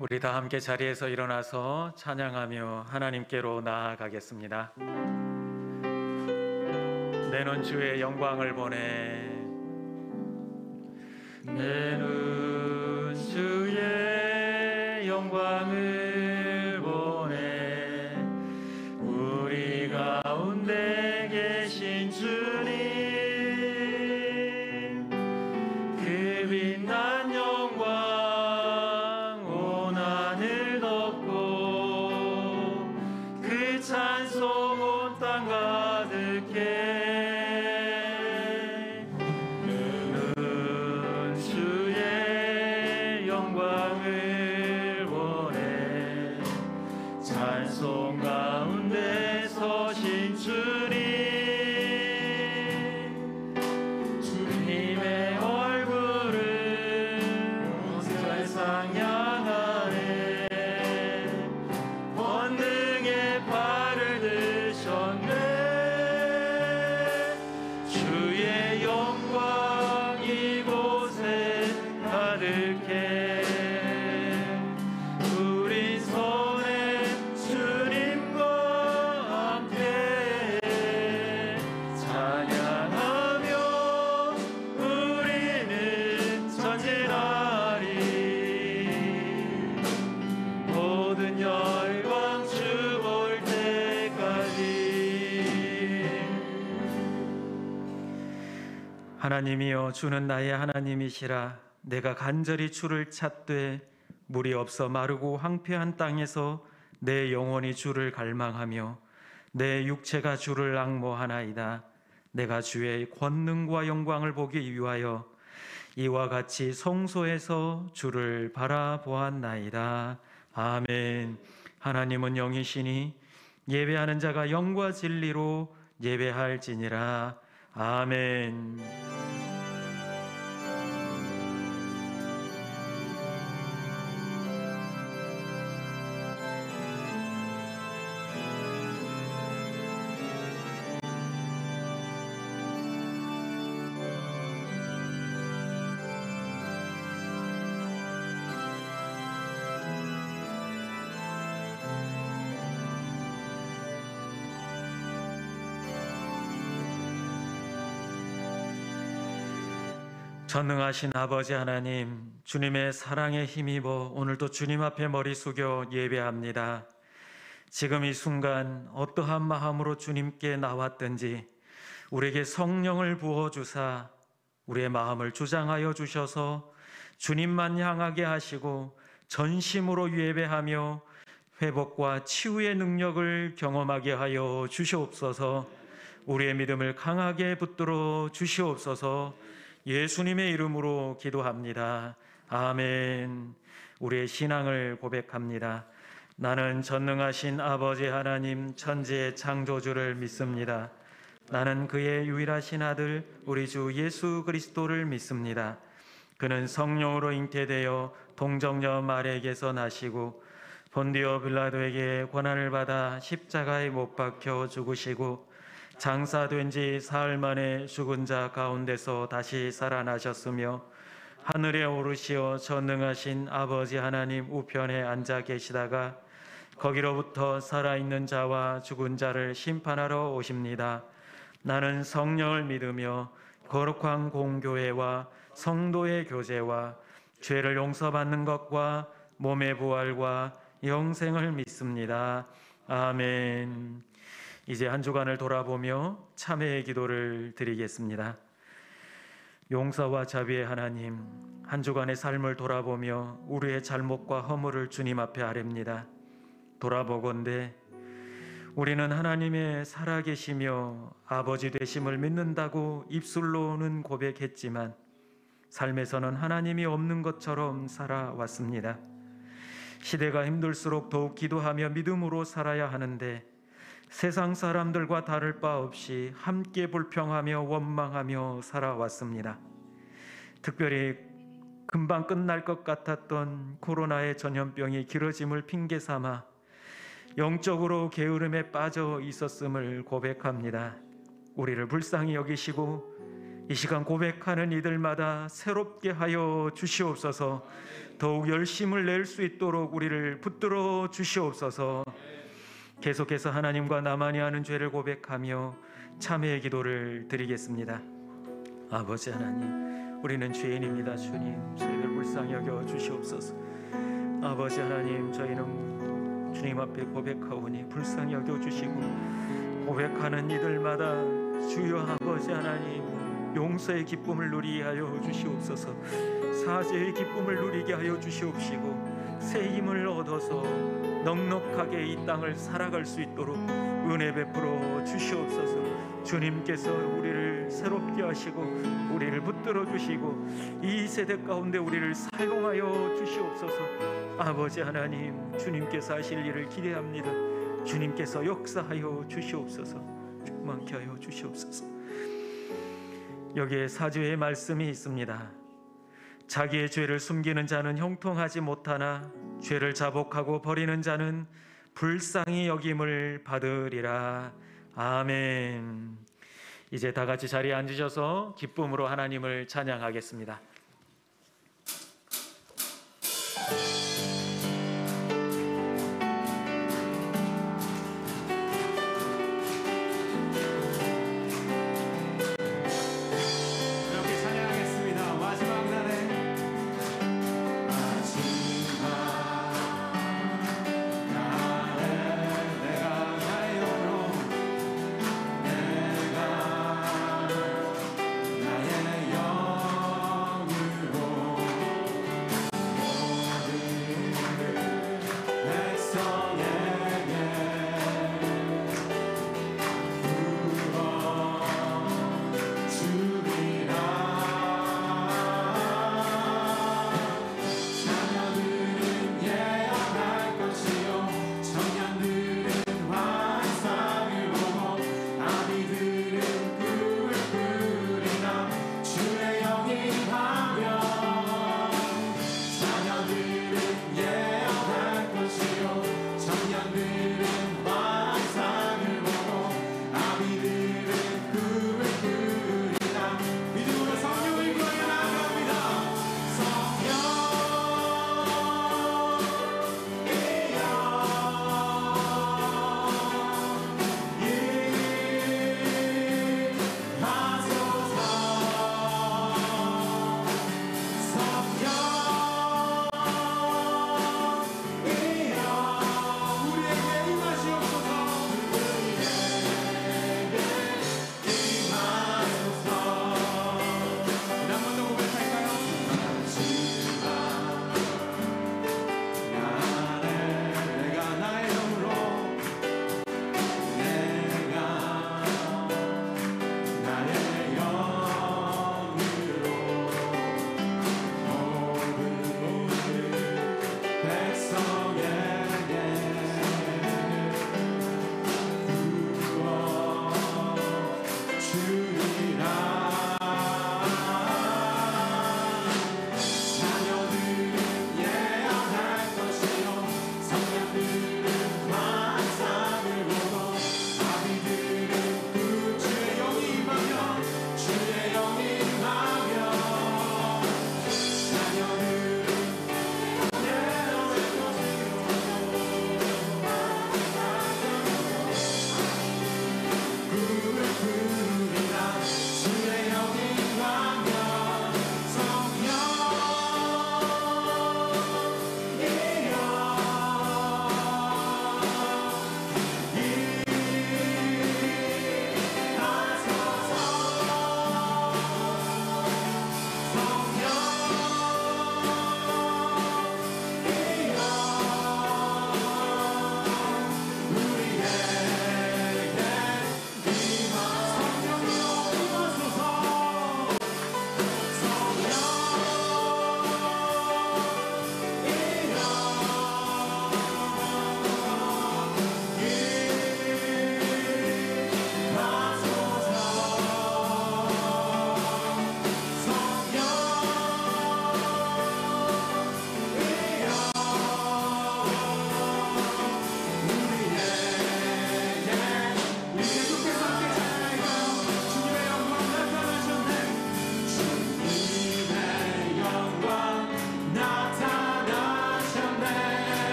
우리 다 함께 자리에서 일어나서 찬양하며 하나님께로 나아가겠습니다. 내는 주의 영광을 보내. 내는 주의 영광을 보내. 우리 가운데 계신 주님, 그 빛난 영광 온 하늘 덮고 그 찬송 온 땅 가득해. 찬송 가운데 서신 주님의 얼굴은 세상 향하네. 권능의 팔을 드셨네. 주의 영광 이곳에 가득해. 하나님이여, 주는 나의 하나님이시라. 내가 간절히 주를 찾되 물이 없어 마르고 황폐한 땅에서 내 영혼이 주를 갈망하며 내 육체가 주를 앙모하나이다. 내가 주의 권능과 영광을 보기 위하여 이와 같이 성소에서 주를 바라보았나이다. 아멘. 하나님은 영이시니 예배하는 자가 영과 진리로 예배할지니라. 아멘. 전능하신 아버지 하나님, 주님의 사랑에 힘입어 오늘도 주님 앞에 머리 숙여 예배합니다. 지금 이 순간 어떠한 마음으로 주님께 나왔든지 우리에게 성령을 부어주사 우리의 마음을 주장하여 주셔서 주님만 향하게 하시고 전심으로 예배하며 회복과 치유의 능력을 경험하게 하여 주시옵소서. 우리의 믿음을 강하게 붙들어 주시옵소서. 예수님의 이름으로 기도합니다. 아멘. 우리의 신앙을 고백합니다. 나는 전능하신 아버지 하나님 천지의 창조주를 믿습니다. 나는 그의 유일하신 아들 우리 주 예수 그리스도를 믿습니다. 그는 성령으로 잉태되어 동정녀 마리아에게서 나시고 본디오 빌라도에게 고난을 받아 십자가에 못 박혀 죽으시고 장사된 지 사흘 만에 죽은 자 가운데서 다시 살아나셨으며 하늘에 오르시어 전능하신 아버지 하나님 우편에 앉아 계시다가 거기로부터 살아있는 자와 죽은 자를 심판하러 오십니다. 나는 성령을 믿으며 거룩한 공교회와 성도의 교제와 죄를 용서받는 것과 몸의 부활과 영생을 믿습니다. 아멘. 이제 한 주간을 돌아보며 참회의 기도를 드리겠습니다. 용서와 자비의 하나님, 한 주간의 삶을 돌아보며 우리의 잘못과 허물을 주님 앞에 아뢰옵니다. 돌아보건대 우리는 하나님의 살아계시며 아버지 되심을 믿는다고 입술로는 고백했지만 삶에서는 하나님이 없는 것처럼 살아왔습니다. 시대가 힘들수록 더욱 기도하며 믿음으로 살아야 하는데 세상 사람들과 다를 바 없이 함께 불평하며 원망하며 살아왔습니다. 특별히 금방 끝날 것 같았던 코로나의 전염병이 길어짐을 핑계 삼아 영적으로 게으름에 빠져 있었음을 고백합니다. 우리를 불쌍히 여기시고 이 시간 고백하는 이들마다 새롭게 하여 주시옵소서. 더욱 열심을 낼 수 있도록 우리를 붙들어 주시옵소서. 계속해서 하나님과 나만이 하는 죄를 고백하며 참회의 기도를 드리겠습니다. 아버지 하나님, 우리는 죄인입니다. 주님, 저희를 불쌍히 여겨 주시옵소서. 아버지 하나님, 저희는 주님 앞에 고백하오니 불쌍히 여겨 주시고, 고백하는 이들마다 주여 아버지 하나님, 용서의 기쁨을 누리게 하여 주시옵소서. 사죄의 기쁨을 누리게 하여 주시옵시고, 새 힘을 얻어서 넉넉하게 이 땅을 살아갈 수 있도록 은혜 베풀어 주시옵소서. 주님께서 우리를 새롭게 하시고 우리를 붙들어 주시고 이 세대 가운데 우리를 사용하여 주시옵소서. 아버지 하나님, 주님께서 하실 일을 기대합니다. 주님께서 역사하여 주시옵소서. 충만케 하여 주시옵소서. 여기에 사죄의 말씀이 있습니다. 자기의 죄를 숨기는 자는 형통하지 못하나 죄를 자복하고 버리는 자는 불쌍히 여김을 받으리라. 아멘. 이제 다 같이 자리에 앉으셔서 기쁨으로 하나님을 찬양하겠습니다. 나의 영이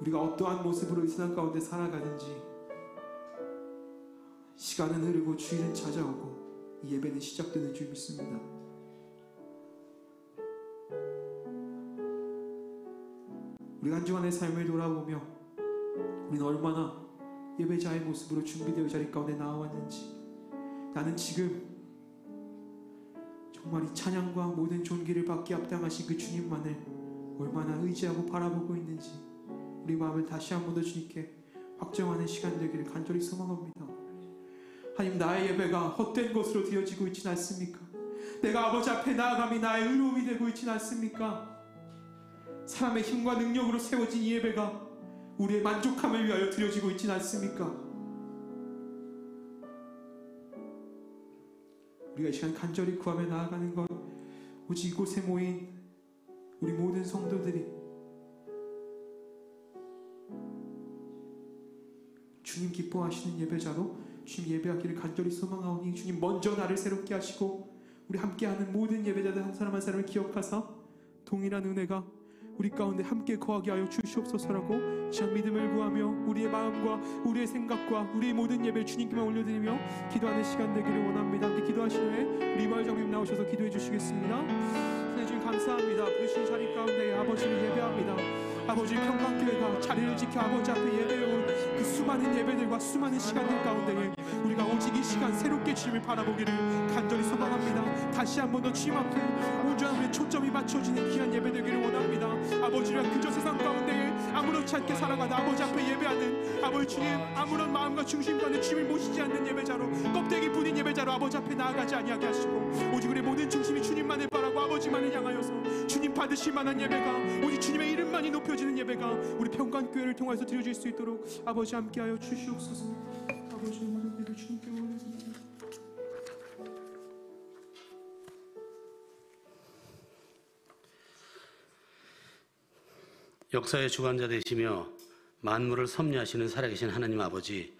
우리가 어떠한 모습으로 이 세상 가운데 살아가는지 시간은 흐르고 주일은 찾아오고 이 예배는 시작되는 줄 믿습니다. 우리가 한 주간의 삶을 돌아보며 우리는 얼마나 예배자의 모습으로 준비되어 자리 가운데 나와왔는지, 나는 지금 정말 이 찬양과 모든 존귀를 받기 합당하신 그 주님만을 얼마나 의지하고 바라보고 있는지 우리 마음을 다시 한 번 더 주님께 확정하는 시간 되기를 간절히 소망합니다. 하나님, 나의 예배가 헛된 것으로 되어지고 있지는 않습니까? 내가 아버지 앞에 나아감이 나의 의로움이 되고 있지는 않습니까? 사람의 힘과 능력으로 세워진 이 예배가 우리의 만족함을 위하여 드려지고 있지는 않습니까? 우리가 이 시간 간절히 구하며 나아가는 것, 오직 이곳에 모인 우리 모든 성도들이 주님 기뻐하시는 예배자로 주님 예배하기를 간절히 소망하오니, 주님 먼저 나를 새롭게 하시고 우리 함께하는 모든 예배자들 한 사람 한 사람을 기억하사 동일한 은혜가 우리 가운데 함께 거하게 하여 주시옵소서라고 참 믿음을 구하며 우리의 마음과 우리의 생각과 우리의 모든 예배를 주님께만 올려드리며 기도하는 시간 되기를 원합니다. 함께 기도하신 후에 리바이 장님 나오셔서 기도해 주시겠습니다. 주님 감사합니다. 부르신 자리 가운데 아버지를 예배합니다. 아버지, 평강교회가 자리를 지켜 아버지 앞에 예배해온 그 수많은 예배들과 수많은 시간들 가운데 우리가 오직 이 시간 새롭게 주님을 바라보기를 간절히 소망합니다. 다시 한 번 더 주님 앞에 온전한 우리의 초점이 맞춰지는 귀한 예배 되기를 원합니다. 아버지랑 그저 세상 가운데 아무렇지 않게 살아가다 아버지 앞에 예배하는 아버지 주님, 아무런 마음과 중심 가운데 주님을 모시지 않는 예배자로, 껍데기 부린 예배자로 아버지 앞에 나아가지 아니하게 하시고 오직 우리의 모든 중심이 주님만을 바라고 아버지만을 향하여서 주님 받으실 만한 예배가, 오직 주님의 이름만이 높여지는 예배가 우리 평강교회를 통해서 드려질 수 있도록 아버지 함께하여 주시옵소서. 아버지 모든 예배 주님께 올려드립니다. 역사의 주관자 되시며 만물을 섭리하시는 살아계신 하나님 아버지,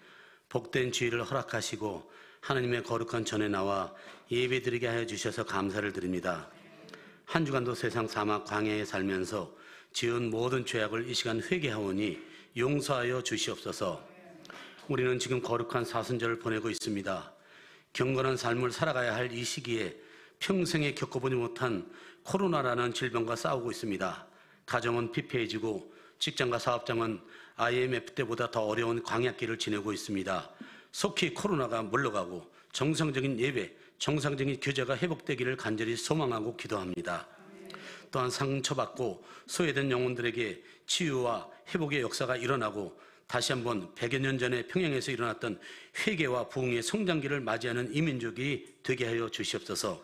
복된 주일을 허락하시고 하나님의 거룩한 전에 나와 예배드리게 하여 주셔서 감사를 드립니다. 한 주간도 세상 사막 광야에 살면서 지은 모든 죄악을 이 시간 회개하오니 용서하여 주시옵소서. 우리는 지금 거룩한 사순절을 보내고 있습니다. 경건한 삶을 살아가야 할 이 시기에 평생에 겪어보지 못한 코로나라는 질병과 싸우고 있습니다. 가정은 피폐해지고 직장과 사업장은 IMF 때보다 더 어려운 광야길을 지내고 있습니다. 속히 코로나가 물러가고 정상적인 예배, 정상적인 교제가 회복되기를 간절히 소망하고 기도합니다. 또한 상처받고 소외된 영혼들에게 치유와 회복의 역사가 일어나고 다시 한번 100여 년 전에 평양에서 일어났던 회개와 부흥의 성장기를 맞이하는 이 민족이 되게 하여 주시옵소서.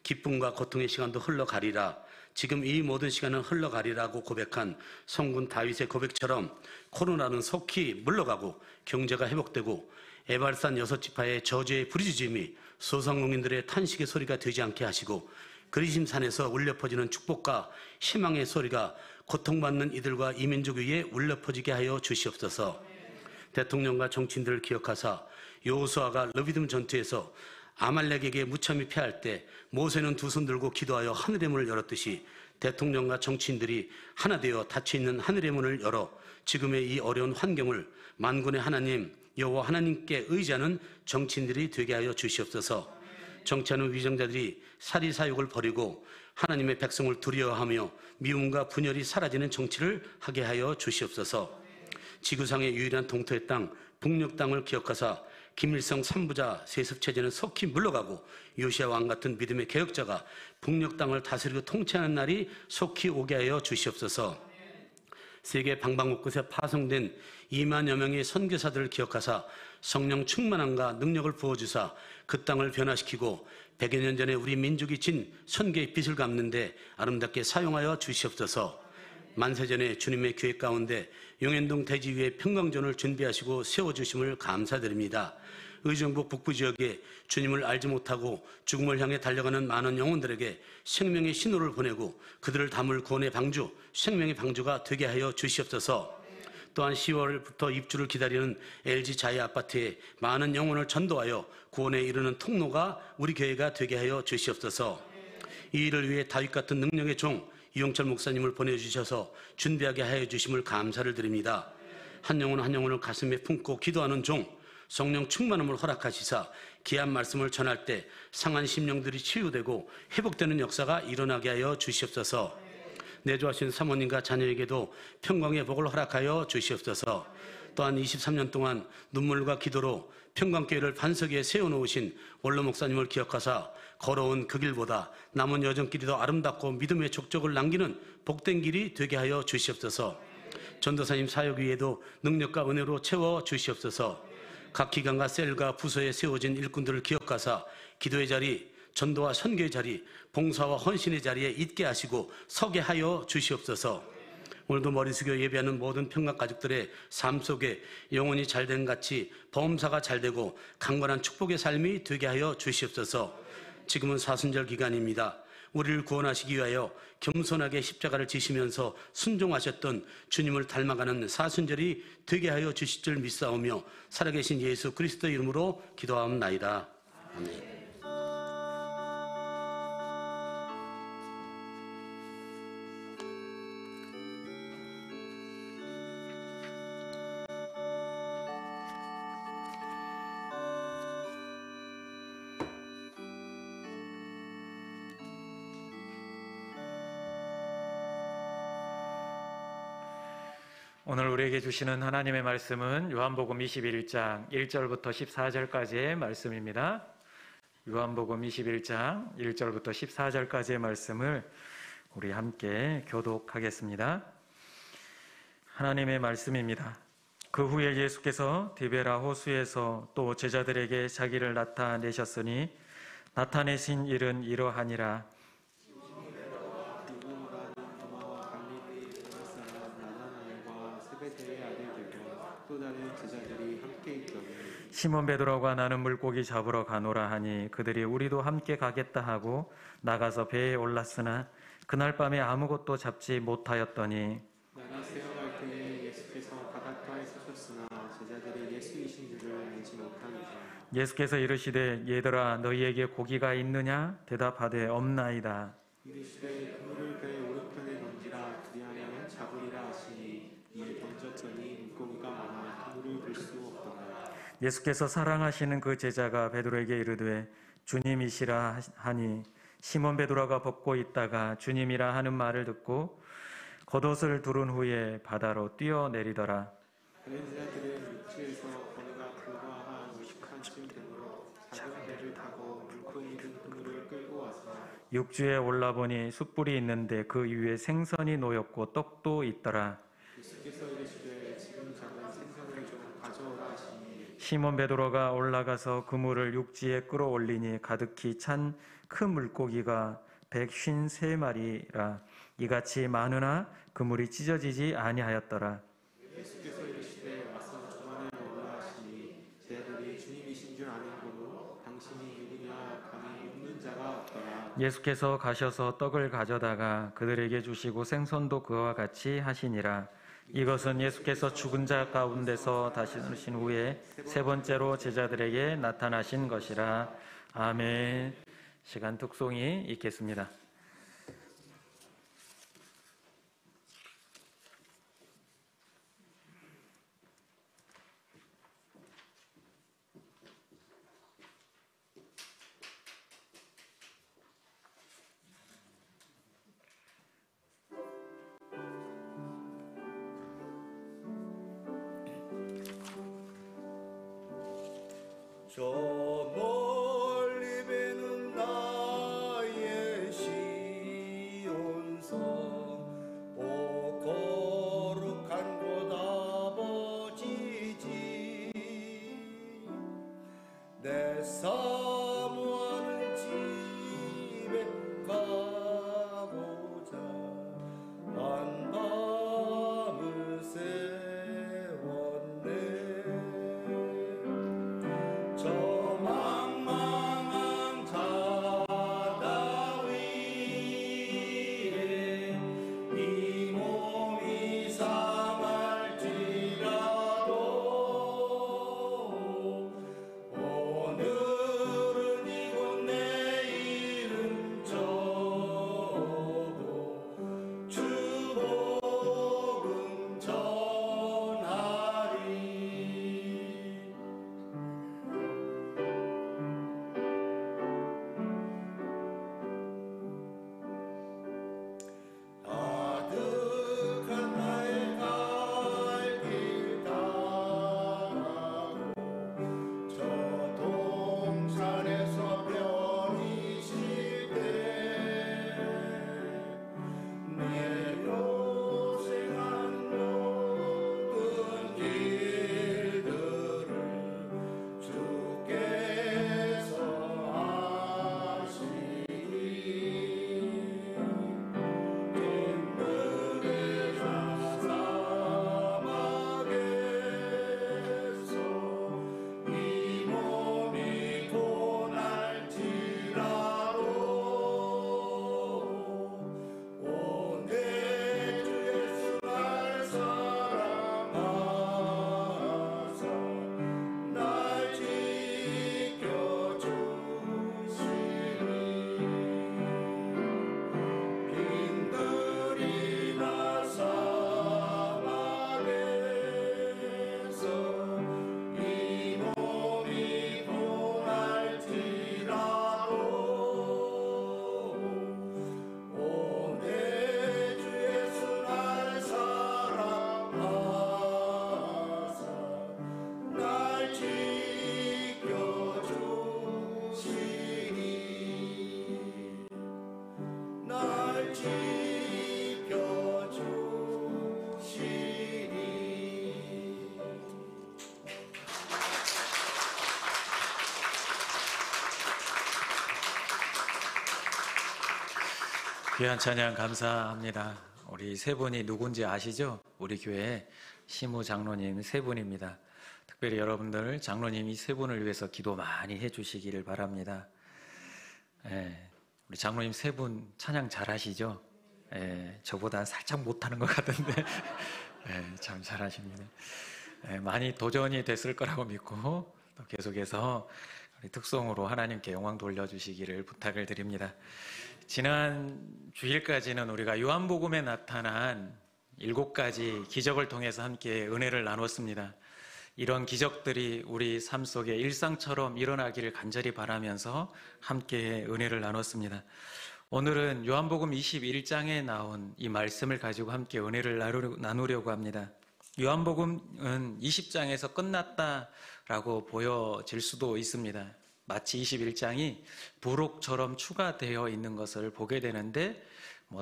기쁨과 고통의 시간도 흘러가리라, 지금 이 모든 시간은 흘러가리라고 고백한 성군 다윗의 고백처럼 코로나는 속히 물러가고 경제가 회복되고 에발산 6지파의 저주의 부르짖음이 소상공인들의 탄식의 소리가 되지 않게 하시고 그리심산에서 울려 퍼지는 축복과 희망의 소리가 고통받는 이들과 이 민족 위에 울려 퍼지게 하여 주시옵소서. 대통령과 정치인들을 기억하사 여호수아가 르비딤 전투에서 아말렉에게 무참히 패할 때 모세는 두 손 들고 기도하여 하늘의 문을 열었듯이 대통령과 정치인들이 하나 되어 닫혀있는 하늘의 문을 열어 지금의 이 어려운 환경을 만군의 하나님 여호와 하나님께 의지하는 정치인들이 되게 하여 주시옵소서. 정치하는 위정자들이 사리사욕을 버리고 하나님의 백성을 두려워하며 미움과 분열이 사라지는 정치를 하게 하여 주시옵소서. 지구상의 유일한 동토의 땅 북녘 땅을 기억하사 김일성 3부자 세습체제는 속히 물러가고 요시아 왕 같은 믿음의 개혁자가 북녘 땅을 다스리고 통치하는 날이 속히 오게 하여 주시옵소서. 세계 방방곳곳에 파송된 2만여 명의 선교사들을 기억하사 성령 충만함과 능력을 부어주사 그 땅을 변화시키고 100여 년 전에 우리 민족이 진 선교의 빚을 갚는데 아름답게 사용하여 주시옵소서. 만세전에 주님의 교회 가운데 용현동 대지 위에 평강전을 준비하시고 세워주심을 감사드립니다. 의정부 북부지역에 주님을 알지 못하고 죽음을 향해 달려가는 많은 영혼들에게 생명의 신호를 보내고 그들을 담을 구원의 방주, 생명의 방주가 되게 하여 주시옵소서. 또한 10월부터 입주를 기다리는 LG 자이 아파트에 많은 영혼을 전도하여 구원에 이르는 통로가 우리 교회가 되게 하여 주시옵소서. 이 일을 위해 다윗 같은 능력의 종 유영철 목사님을 보내주셔서 준비하게 하여 주심을 감사를 드립니다. 한 영혼 한 영혼을 가슴에 품고 기도하는 종, 성령 충만함을 허락하시사 귀한 말씀을 전할 때 상한 심령들이 치유되고 회복되는 역사가 일어나게 하여 주시옵소서. 내조하신 사모님과 자녀에게도 평강의 복을 허락하여 주시옵소서. 또한 23년 동안 눈물과 기도로 평강교회를 반석 위에 세워놓으신 원로 목사님을 기억하사 걸어온 그 길보다 남은 여정길이 더 아름답고 믿음의 족적을 남기는 복된 길이 되게 하여 주시옵소서. 전도사님 사역 위에도 능력과 은혜로 채워 주시옵소서. 각 기관과 셀과 부서에 세워진 일꾼들을 기억하사 기도의 자리, 전도와 선교의 자리, 봉사와 헌신의 자리에 있게 하시고 서게 하여 주시옵소서. 오늘도 머리 숙여 예배하는 모든 평강 가족들의 삶 속에 영혼이 잘된 같이 범사가 잘되고 강건한 축복의 삶이 되게 하여 주시옵소서. 지금은 사순절 기간입니다. 우리를 구원하시기 위하여 겸손하게 십자가를 지시면서 순종하셨던 주님을 닮아가는 사순절이 되게 하여 주실 줄 믿사오며 살아계신 예수 그리스도 이름으로 기도하옵나이다. 아멘. 오늘 우리에게 주시는 하나님의 말씀은 요한복음 21장 1절부터 14절까지의 말씀입니다. 요한복음 21장 1절부터 14절까지의 말씀을 우리 함께 교독하겠습니다. 하나님의 말씀입니다. 그 후에 예수께서 디베라 호수에서 또 제자들에게 자기를 나타내셨으니 나타내신 일은 이러하니라. 시몬 베드로가 나는 물고기 잡으러 가노라 하니 그들이 우리도 함께 가겠다 하고 나가서 배에 올랐으나 그날 밤에 아무것도 잡지 못하였더니 날이 새어갈 때에 예수께서 바닷가에 서셨으나 제자들이 예수이신 줄을 알지 못하니라. 예수께서 이르시되 얘들아 너희에게 고기가 있느냐 대답하되 없나이다. 이르시되 그물을 배의 오른편에 던지라 그리하면 잡으리라 하시니 이에 던졌더니 물고기가 많아 그물을 들 수 없더라. 예수께서 사랑하시는 그 제자가 베드로에게 이르되 주님이시라 하니 시몬 베드로가 벗고 있다가 주님이라 하는 말을 듣고 겉옷을 두른 후에 바다로 뛰어내리더라. 다른 제자들은 육지에서 거리가 불과 한 50칸쯤 되므로 작은 배를 타고 물고기 든 그물을 끌고 와서 육지에 올라보니 숯불이 있는데 그 위에 생선이 놓였고 떡도 있더라. 예수께서 이르시되 지금 잡은 생선을 좀 가져오라 하시니 시몬 베드로가 올라가서 그물을 육지에 끌어올리니 가득히 찬 큰 물고기가 153마리라. 이같이 많으나 그물이 찢어지지 아니하였더라. 예수께서 이르시되 와서 저만을 먹으라 하시니 제자들이 주님이신 줄 아는고도 당신이 누구냐 감히 묻는 자가 없더라. 예수께서 가셔서 떡을 가져다가 그들에게 주시고 생선도 그와 같이 하시니라. 이것은 예수께서 죽은 자 가운데서 다시 오신 후에 세 번째로 제자들에게 나타나신 것이라. 아멘. 시간 특송이 있겠습니다. 저 멀리 배는 나의 시온성 오 거룩한 곳 아버지지 내 사모하는 집에 가고자 한 밤을 세웠네 저 귀한 찬양 감사합니다. 우리 세 분이 누군지 아시죠? 우리 교회 시무 장로님 세 분입니다. 특별히 여러분들 장로님이 세 분을 위해서 기도 많이 해주시기를 바랍니다. 우리 장로님 세 분 찬양 잘하시죠? 저보다 살짝 못하는 것 같은데 참 잘하십니다. 많이 도전이 됐을 거라고 믿고 또 계속해서 우리 특송으로 하나님께 영광 돌려주시기를 부탁을 드립니다. 지난 주일까지는 우리가 요한복음에 나타난 7가지 기적을 통해서 함께 은혜를 나눴습니다. 이런 기적들이 우리 삶 속에 일상처럼 일어나기를 간절히 바라면서 함께 은혜를 나눴습니다. 오늘은 요한복음 21장에 나온 이 말씀을 가지고 함께 은혜를 나누려고 합니다. 요한복음은 20장에서 끝났다라고 보여질 수도 있습니다. 마치 21장이 부록처럼 추가되어 있는 것을 보게 되는데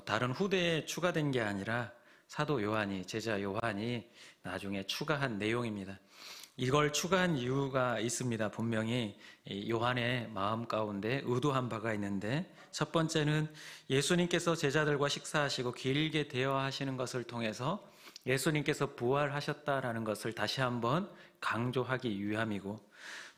다른 후대에 추가된 게 아니라 사도 요한이, 제자 요한이 나중에 추가한 내용입니다. 이걸 추가한 이유가 있습니다. 분명히 요한의 마음 가운데 의도한 바가 있는데, 첫 번째는 예수님께서 제자들과 식사하시고 길게 대화하시는 것을 통해서 예수님께서 부활하셨다라는 것을 다시 한번 강조하기 위함이고,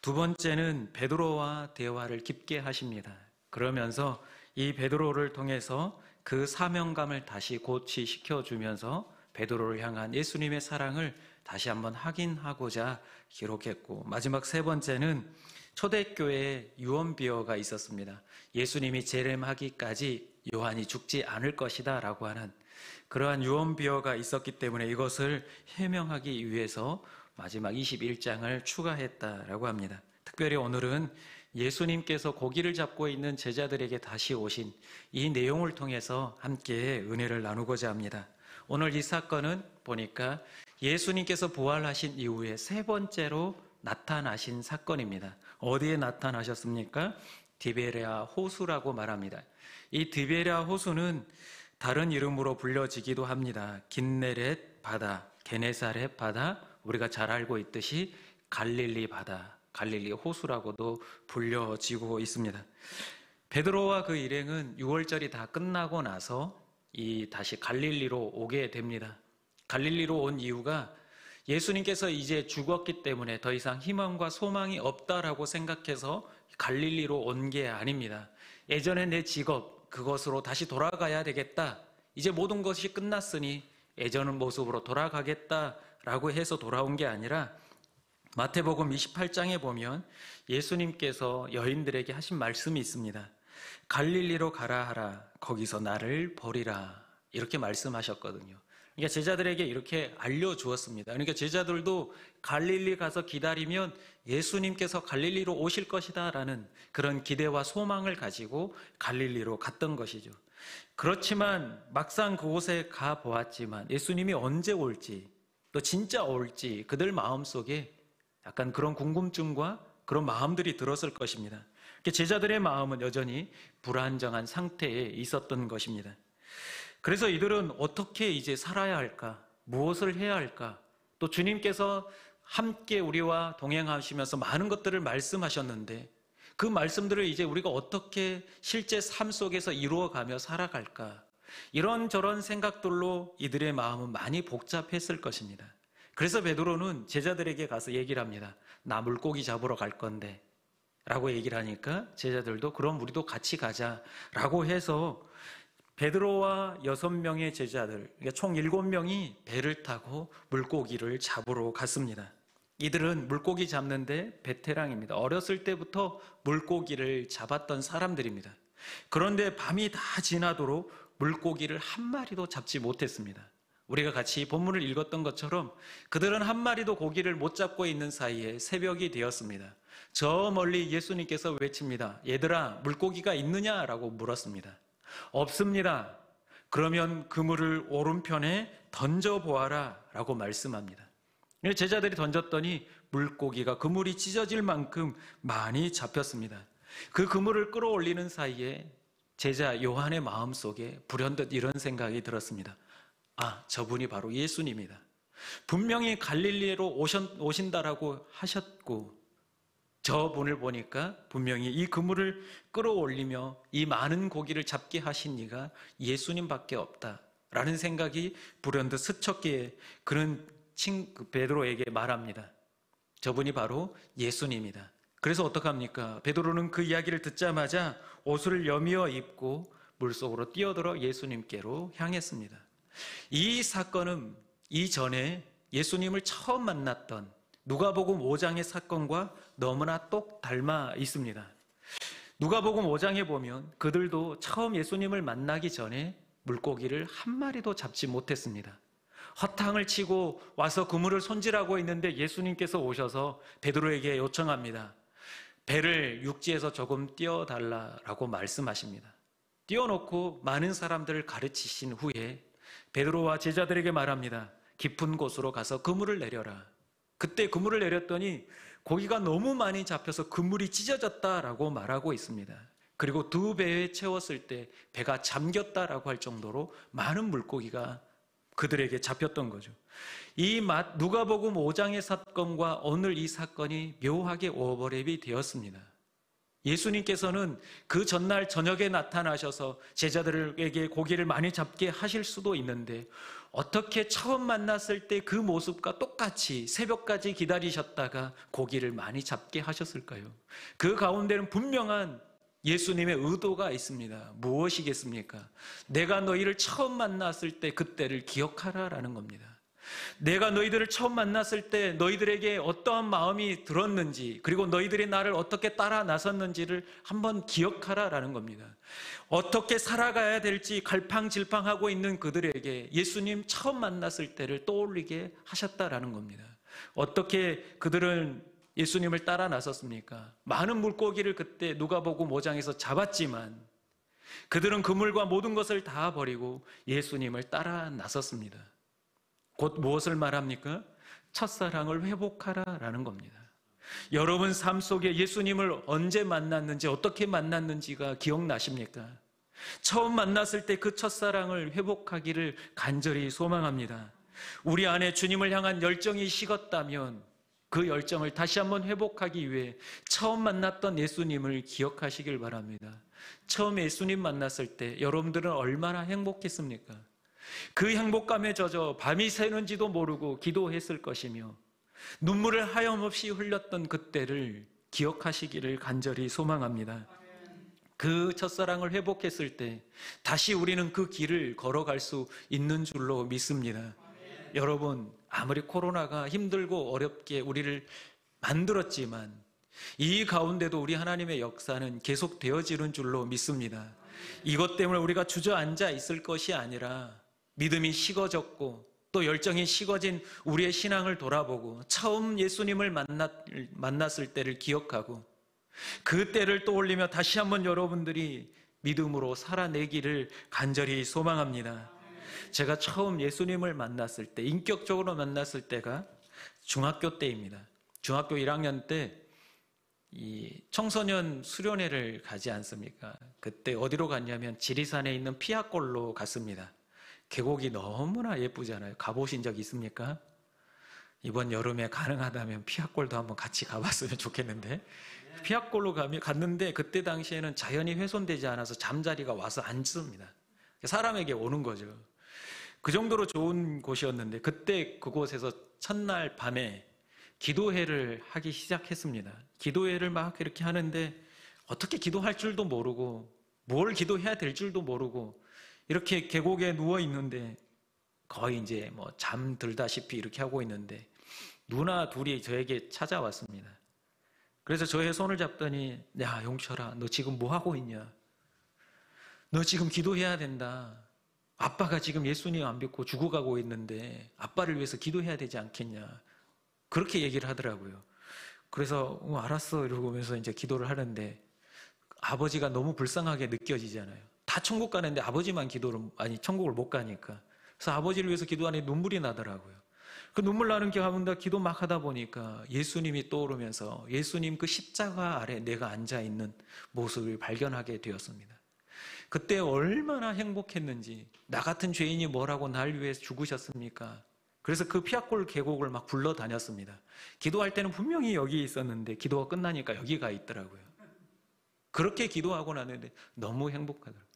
두 번째는 베드로와 대화를 깊게 하십니다. 그러면서 이 베드로를 통해서 그 사명감을 다시 고취시켜 주면서 베드로를 향한 예수님의 사랑을 다시 한번 확인하고자 기록했고, 마지막 세 번째는 초대교회에 유언비어가 있었습니다. 예수님이 재림하기까지 요한이 죽지 않을 것이다 라고 하는 그러한 유언비어가 있었기 때문에 이것을 해명하기 위해서 마지막 21장을 추가했다라고 합니다. 특별히 오늘은 예수님께서 고기를 잡고 있는 제자들에게 다시 오신 이 내용을 통해서 함께 은혜를 나누고자 합니다. 오늘 이 사건은 보니까 예수님께서 부활하신 이후에 세 번째로 나타나신 사건입니다. 어디에 나타나셨습니까? 디베랴 호수라고 말합니다. 이 디베랴 호수는 다른 이름으로 불려지기도 합니다. 긴네렛 바다, 게네사렛 바다, 우리가 잘 알고 있듯이 갈릴리 바다, 갈릴리 호수라고도 불려지고 있습니다. 베드로와 그 일행은 6월절이 다 끝나고 나서 다시 갈릴리로 오게 됩니다. 갈릴리로 온 이유가 예수님께서 이제 죽었기 때문에 더 이상 희망과 소망이 없다라고 생각해서 갈릴리로 온 게 아닙니다. 예전에 내 직업, 그것으로 다시 돌아가야 되겠다. 이제 모든 것이 끝났으니 예전 모습으로 돌아가겠다라고 해서 돌아온 게 아니라, 마태복음 28장에 보면 예수님께서 여인들에게 하신 말씀이 있습니다. 갈릴리로 가라 하라, 거기서 나를 보리라, 이렇게 말씀하셨거든요. 그러니까 제자들에게 이렇게 알려주었습니다. 그러니까 제자들도 갈릴리 가서 기다리면 예수님께서 갈릴리로 오실 것이다 라는 그런 기대와 소망을 가지고 갈릴리로 갔던 것이죠. 그렇지만 막상 그곳에 가보았지만 예수님이 언제 올지, 또 진짜 올지 그들 마음속에 약간 그런 궁금증과 그런 마음들이 들었을 것입니다. 제자들의 마음은 여전히 불안정한 상태에 있었던 것입니다. 그래서 이들은 어떻게 이제 살아야 할까? 무엇을 해야 할까? 또 주님께서 함께 우리와 동행하시면서 많은 것들을 말씀하셨는데 그 말씀들을 이제 우리가 어떻게 실제 삶 속에서 이루어가며 살아갈까? 이런저런 생각들로 이들의 마음은 많이 복잡했을 것입니다. 그래서 베드로는 제자들에게 가서 얘기를 합니다. 나 물고기 잡으러 갈 건데 라고 얘기를 하니까 제자들도 그럼 우리도 같이 가자 라고 해서 베드로와 6명의 제자들, 그러니까 총 7명이 배를 타고 물고기를 잡으러 갔습니다. 이들은 물고기 잡는데 베테랑입니다. 어렸을 때부터 물고기를 잡았던 사람들입니다. 그런데 밤이 다 지나도록 물고기를 한 마리도 잡지 못했습니다. 우리가 같이 본문을 읽었던 것처럼 그들은 한 마리도 고기를 못 잡고 있는 사이에 새벽이 되었습니다. 저 멀리 예수님께서 외칩니다. 얘들아, 물고기가 있느냐라고 물었습니다. 없습니다. 그러면 그물을 오른편에 던져보아라 라고 말씀합니다. 제자들이 던졌더니 물고기가 그물이 찢어질 만큼 많이 잡혔습니다. 그 그물을 끌어올리는 사이에 제자 요한의 마음속에 불현듯 이런 생각이 들었습니다. 아, 저분이 바로 예수님이다. 분명히 갈릴리로 오신다라고 하셨고 저분을 보니까 분명히 이 그물을 끌어올리며 이 많은 고기를 잡게 하신 이가 예수님밖에 없다라는 생각이 불현듯 스쳤기에 그는 베드로에게 말합니다. 저분이 바로 예수님이다. 그래서 어떡합니까? 베드로는 그 이야기를 듣자마자 옷을 여미어 입고 물속으로 뛰어들어 예수님께로 향했습니다. 이 사건은 이전에 예수님을 처음 만났던 누가복음 5장의 사건과 너무나 똑 닮아 있습니다. 누가복음 5장에 보면 그들도 처음 예수님을 만나기 전에 물고기를 한 마리도 잡지 못했습니다. 허탕을 치고 와서 그물을 손질하고 있는데 예수님께서 오셔서 베드로에게 요청합니다. 배를 육지에서 조금 띄워달라고 말씀하십니다. 띄워놓고 많은 사람들을 가르치신 후에 베드로와 제자들에게 말합니다. 깊은 곳으로 가서 그물을 내려라. 그때 그물을 내렸더니 고기가 너무 많이 잡혀서 그물이 찢어졌다라고 말하고 있습니다. 그리고 2배에 채웠을 때 배가 잠겼다라고 할 정도로 많은 물고기가 그들에게 잡혔던 거죠. 이 누가복음 5장의 사건과 오늘 이 사건이 묘하게 오버랩이 되었습니다. 예수님께서는 그 전날 저녁에 나타나셔서 제자들에게 고기를 많이 잡게 하실 수도 있는데 어떻게 처음 만났을 때 그 모습과 똑같이 새벽까지 기다리셨다가 고기를 많이 잡게 하셨을까요? 그 가운데는 분명한 예수님의 의도가 있습니다. 무엇이겠습니까? 내가 너희를 처음 만났을 때 그때를 기억하라라는 겁니다. 내가 너희들을 처음 만났을 때 너희들에게 어떠한 마음이 들었는지, 그리고 너희들이 나를 어떻게 따라 나섰는지를 한번 기억하라라는 겁니다. 어떻게 살아가야 될지 갈팡질팡하고 있는 그들에게 예수님 처음 만났을 때를 떠올리게 하셨다라는 겁니다. 어떻게 그들은 예수님을 따라 나섰습니까? 많은 물고기를 그때 누가복음 5장에서 잡았지만 그들은 그물과 모든 것을 다 버리고 예수님을 따라 나섰습니다. 곧 무엇을 말합니까? 첫사랑을 회복하라라는 겁니다. 여러분 삶 속에 예수님을 언제 만났는지, 어떻게 만났는지가 기억나십니까? 처음 만났을 때 그 첫사랑을 회복하기를 간절히 소망합니다. 우리 안에 주님을 향한 열정이 식었다면 그 열정을 다시 한번 회복하기 위해 처음 만났던 예수님을 기억하시길 바랍니다. 처음 예수님 만났을 때 여러분들은 얼마나 행복했습니까? 그 행복감에 젖어 밤이 새는지도 모르고 기도했을 것이며 눈물을 하염없이 흘렸던 그때를 기억하시기를 간절히 소망합니다. 그 첫사랑을 회복했을 때 다시 우리는 그 길을 걸어갈 수 있는 줄로 믿습니다. 여러분, 아무리 코로나가 힘들고 어렵게 우리를 만들었지만 이 가운데도 우리 하나님의 역사는 계속되어지는 줄로 믿습니다. 이것 때문에 우리가 주저앉아 있을 것이 아니라 믿음이 식어졌고 또 열정이 식어진 우리의 신앙을 돌아보고 처음 예수님을 만났을 때를 기억하고 그 때를 떠올리며 다시 한번 여러분들이 믿음으로 살아내기를 간절히 소망합니다. 제가 처음 예수님을 만났을 때, 인격적으로 만났을 때가 중학교 때입니다. 중학교 1학년 때 이 청소년 수련회를 가지 않습니까? 그때 어디로 갔냐면 지리산에 있는 피아골로 갔습니다. 계곡이 너무나 예쁘잖아요. 가보신 적 있습니까? 이번 여름에 가능하다면 피아골도 한번 같이 가봤으면 좋겠는데, 피아골로 갔는데 그때 당시에는 자연이 훼손되지 않아서 잠자리가 와서 앉습니다. 사람에게 오는 거죠. 그 정도로 좋은 곳이었는데 그때 그곳에서 첫날 밤에 기도회를 하기 시작했습니다. 기도회를 막 이렇게 하는데 어떻게 기도할 줄도 모르고 뭘 기도해야 될 줄도 모르고 이렇게 계곡에 누워 있는데 거의 이제 뭐 잠들다시피 이렇게 하고 있는데 누나 둘이 저에게 찾아왔습니다. 그래서 저의 손을 잡더니, 야, 용철아, 너 지금 뭐 하고 있냐? 너 지금 기도해야 된다. 아빠가 지금 예수님 안 믿고 죽어가고 있는데 아빠를 위해서 기도해야 되지 않겠냐? 그렇게 얘기를 하더라고요. 그래서 알았어 이러면서 이제 기도를 하는데 아버지가 너무 불쌍하게 느껴지잖아요. 다 천국 가는데 아버지만 천국을 못 가니까. 그래서 아버지를 위해서 기도하니 눈물이 나더라고요. 그 눈물 나는 가운데 기도 막 하다 보니까 예수님이 떠오르면서 예수님 그 십자가 아래 내가 앉아 있는 모습을 발견하게 되었습니다. 그때 얼마나 행복했는지, 나 같은 죄인이 뭐라고 날 위해 죽으셨습니까? 그래서 그 피아골 계곡을 막 불러 다녔습니다. 기도할 때는 분명히 여기 있었는데 기도가 끝나니까 여기 가 있더라고요. 그렇게 기도하고 나는데 너무 행복하더라고요.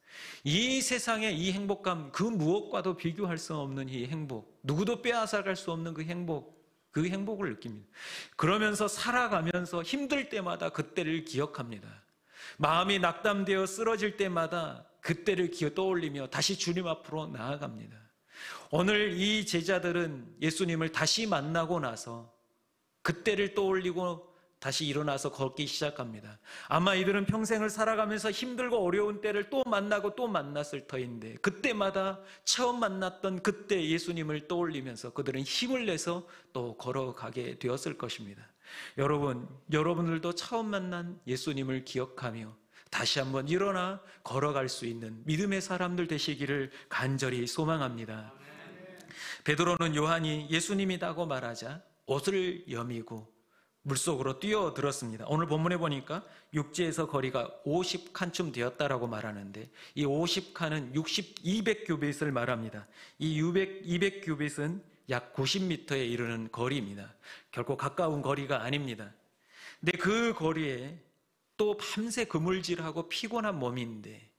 이 세상의 이 행복감, 그 무엇과도 비교할 수 없는 이 행복, 누구도 빼앗아갈 수 없는 그 행복을 느낍니다. 그러면서 살아가면서 힘들 때마다 그때를 기억합니다. 마음이 낙담되어 쓰러질 때마다 그때를 떠올리며 다시 주님 앞으로 나아갑니다. 오늘 이 제자들은 예수님을 다시 만나고 나서 그때를 떠올리고 다시 일어나서 걷기 시작합니다. 아마 이들은 평생을 살아가면서 힘들고 어려운 때를 또 만나고 또 만났을 터인데 그때마다 처음 만났던 그때 예수님을 떠올리면서 그들은 힘을 내서 또 걸어가게 되었을 것입니다. 여러분들도 처음 만난 예수님을 기억하며 다시 한번 일어나 걸어갈 수 있는 믿음의 사람들 되시기를 간절히 소망합니다. 베드로는 요한이 예수님이라고 말하자 옷을 여미고 물속으로 뛰어들었습니다. 오늘 본문에 보니까 육지에서 거리가 50칸쯤 되었다라고 말하는데 이 50칸은 200규빗을 말합니다. 이 200규빗은 약 90m에 이르는 거리입니다. 결코 가까운 거리가 아닙니다. 근데 그 거리에 또 밤새 그물질하고 피곤한 몸인데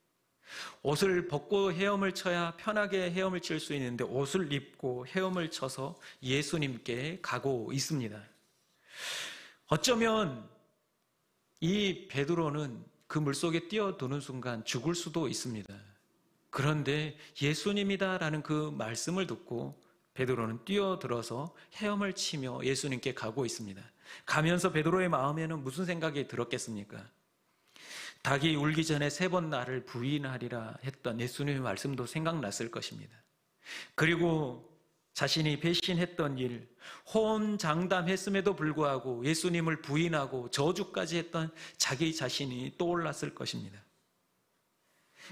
옷을 벗고 헤엄을 쳐야 편하게 헤엄을 칠 수 있는데 옷을 입고 헤엄을 쳐서 예수님께 가고 있습니다. 어쩌면 이 베드로는 그 물속에 뛰어드는 순간 죽을 수도 있습니다. 그런데 예수님이다라는 그 말씀을 듣고 베드로는 뛰어들어서 헤엄을 치며 예수님께 가고 있습니다. 가면서 베드로의 마음에는 무슨 생각이 들었겠습니까? 닭이 울기 전에 3번 나를 부인하리라 했던 예수님의 말씀도 생각났을 것입니다. 그리고 자신이 배신했던 일, 호언장담했음에도 불구하고 예수님을 부인하고 저주까지 했던 자기 자신이 떠올랐을 것입니다.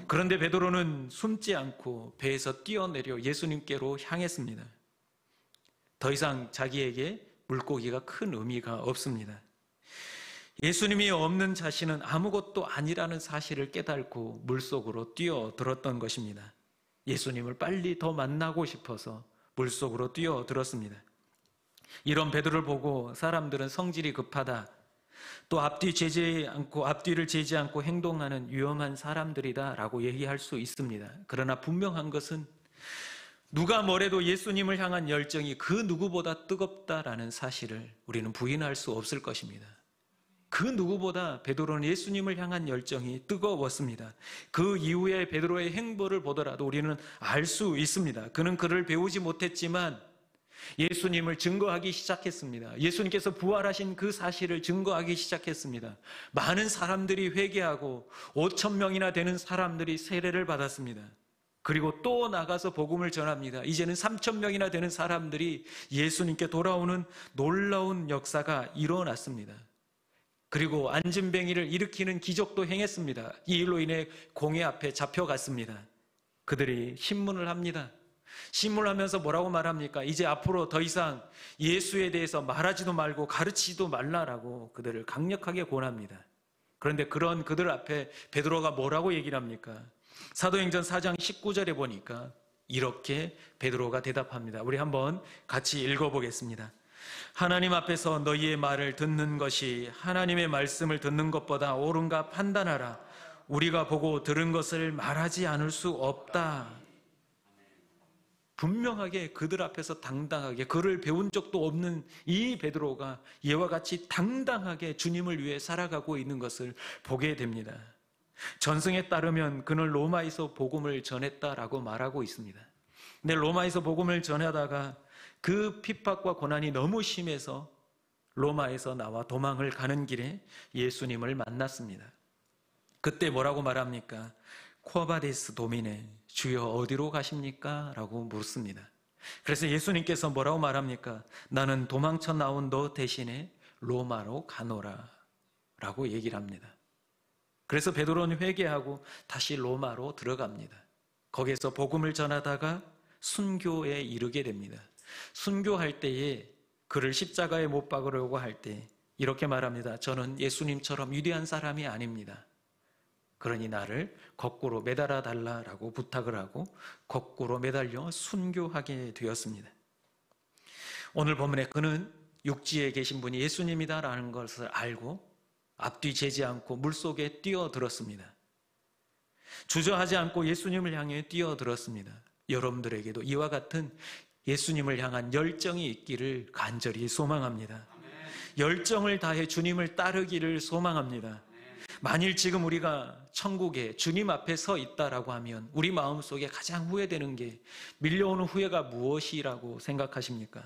그런데 베드로는 숨지 않고 배에서 뛰어내려 예수님께로 향했습니다. 더 이상 자기에게 물고기가 큰 의미가 없습니다. 예수님이 없는 자신은 아무것도 아니라는 사실을 깨닫고 물속으로 뛰어들었던 것입니다. 예수님을 빨리 더 만나고 싶어서 물속으로 뛰어들었습니다. 이런 베드로를 보고 사람들은 성질이 급하다, 또 앞뒤를 재지 않고 행동하는 위험한 사람들이다라고 얘기할 수 있습니다. 그러나 분명한 것은 누가 뭐래도 예수님을 향한 열정이 그 누구보다 뜨겁다라는 사실을 우리는 부인할 수 없을 것입니다. 그 누구보다 베드로는 예수님을 향한 열정이 뜨거웠습니다. 그 이후에 베드로의 행보를 보더라도 우리는 알 수 있습니다. 그는 그를 배우지 못했지만 예수님을 증거하기 시작했습니다. 예수님께서 부활하신 그 사실을 증거하기 시작했습니다. 많은 사람들이 회개하고 5,000명이나 되는 사람들이 세례를 받았습니다. 그리고 또 나가서 복음을 전합니다. 이제는 3,000명이나 되는 사람들이 예수님께 돌아오는 놀라운 역사가 일어났습니다. 그리고 안진뱅이를 일으키는 기적도 행했습니다. 이 일로 인해 공회 앞에 잡혀갔습니다. 그들이 신문을 합니다. 신문을 하면서 뭐라고 말합니까? 이제 앞으로 더 이상 예수에 대해서 말하지도 말고 가르치지도 말라라고 그들을 강력하게 권합니다. 그런데 그런 그들 앞에 베드로가 뭐라고 얘기를 합니까? 사도행전 4장 19절에 보니까 이렇게 베드로가 대답합니다. 우리 한번 같이 읽어보겠습니다. 하나님 앞에서 너희의 말을 듣는 것이 하나님의 말씀을 듣는 것보다 옳은가 판단하라. 우리가 보고 들은 것을 말하지 않을 수 없다. 분명하게 그들 앞에서 당당하게, 그를 배운 적도 없는 이 베드로가 이와 같이 당당하게 주님을 위해 살아가고 있는 것을 보게 됩니다. 전승에 따르면 그는 로마에서 복음을 전했다라고 말하고 있습니다. 근데 로마에서 복음을 전하다가 그 핍박과 고난이 너무 심해서 로마에서 나와 도망을 가는 길에 예수님을 만났습니다. 그때 뭐라고 말합니까? 쿼바데스 도미네, 주여 어디로 가십니까? 라고 묻습니다. 그래서 예수님께서 뭐라고 말합니까? 나는 도망쳐 나온 너 대신에 로마로 가노라 라고 얘기를 합니다. 그래서 베드로는 회개하고 다시 로마로 들어갑니다. 거기에서 복음을 전하다가 순교에 이르게 됩니다. 순교할 때에 그를 십자가에 못 박으려고 할 때 이렇게 말합니다. 저는 예수님처럼 위대한 사람이 아닙니다. 그러니 나를 거꾸로 매달아 달라라고 부탁을 하고 거꾸로 매달려 순교하게 되었습니다. 오늘 본문에 그는 육지에 계신 분이 예수님이다라는 것을 알고 앞뒤 재지 않고 물속에 뛰어들었습니다. 주저하지 않고 예수님을 향해 뛰어들었습니다. 여러분들에게도 이와 같은 예수님을 향한 열정이 있기를 간절히 소망합니다. 열정을 다해 주님을 따르기를 소망합니다. 만일 지금 우리가 천국에 주님 앞에 서 있다라고 하면 우리 마음속에 가장 후회되는 게 밀려오는 후회가 무엇이라고 생각하십니까?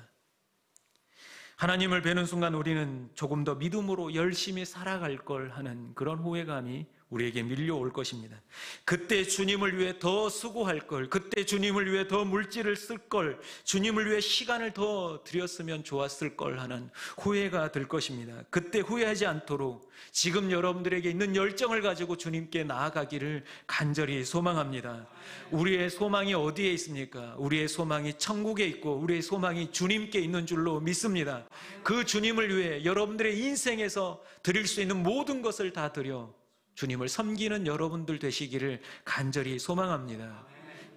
하나님을 뵈는 순간 우리는 조금 더 믿음으로 열심히 살아갈 걸 하는 그런 후회감이 우리에게 밀려올 것입니다. 그때 주님을 위해 더 수고할 걸, 그때 주님을 위해 더 물질을 쓸 걸, 주님을 위해 시간을 더 들였으면 좋았을 걸 하는 후회가 들 것입니다. 그때 후회하지 않도록 지금 여러분들에게 있는 열정을 가지고 주님께 나아가기를 간절히 소망합니다. 우리의 소망이 어디에 있습니까? 우리의 소망이 천국에 있고 우리의 소망이 주님께 있는 줄로 믿습니다. 그 주님을 위해 여러분들의 인생에서 드릴 수 있는 모든 것을 다 드려 주님을 섬기는 여러분들 되시기를 간절히 소망합니다.